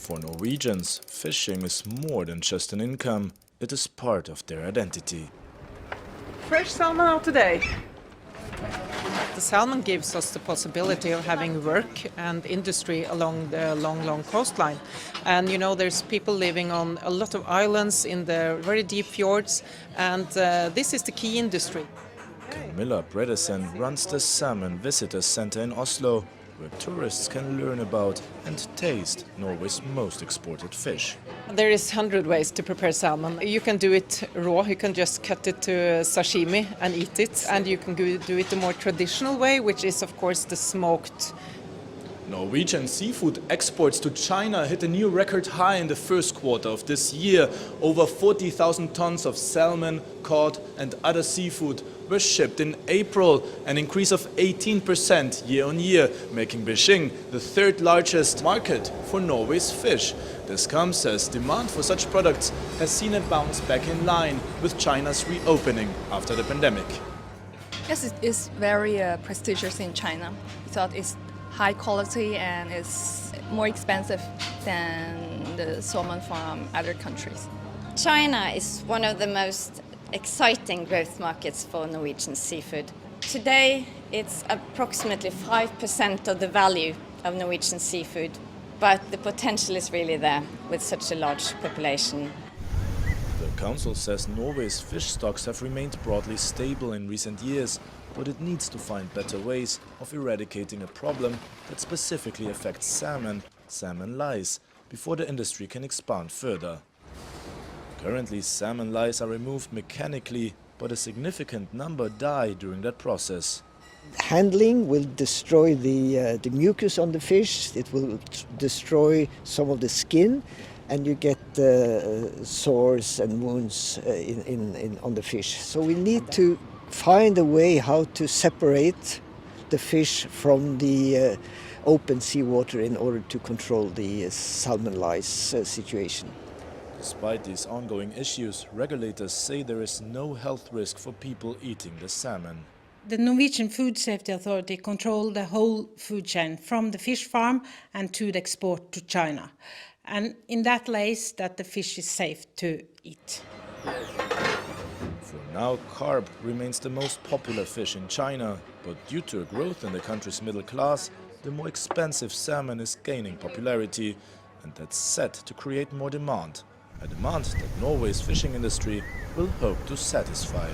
For Norwegians, fishing is more than just an income, it is part of their identity. Fresh salmon out today. The salmon gives us the possibility of having work and industry along the long coastline. And you know, there's people living on a lot of islands in the very deep fjords, and this is the key industry. Camilla Bredesen runs the Salmon Visitor Center in Oslo, where tourists can learn about and taste Norway's most exported fish. There is 100 ways to prepare salmon. You can do it raw, you can just cut it to sashimi and eat it. And you can do it the more traditional way, which is of course the smoked. Norwegian seafood exports to China hit a new record high in the first quarter of this year. Over 40,000 tons of salmon, cod and other seafood were shipped in April, an increase of 18% year-on-year, making Beijing the third largest market for Norway's fish. This comes as demand for such products has seen a bounce back in line with China's reopening after the pandemic. Yes, it is very prestigious in China. We thought it's high quality and it's more expensive than the salmon from other countries. China is one of the most exciting growth markets for Norwegian seafood. Today, it's approximately 5% of the value of Norwegian seafood, but the potential is really there with such a large population. The council says Norway's fish stocks have remained broadly stable in recent years, but it needs to find better ways of eradicating a problem that specifically affects salmon lice, before the industry can expand further. Currently, salmon lice are removed mechanically, but a significant number die during that process. Handling will destroy the mucus on the fish, it will destroy some of the skin, and you get sores and wounds on the fish. So we need to find a way how to separate the fish from the open seawater in order to control the salmon lice situation. Despite these ongoing issues, regulators say there is no health risk for people eating the salmon. The Norwegian Food Safety Authority controls the whole food chain, from the fish farm and to the export to China. And in that lays that the fish is safe to eat. For now, carp remains the most popular fish in China, but due to a growth in the country's middle class, the more expensive salmon is gaining popularity, and that's set to create more demand. A demand that Norway's fishing industry will hope to satisfy.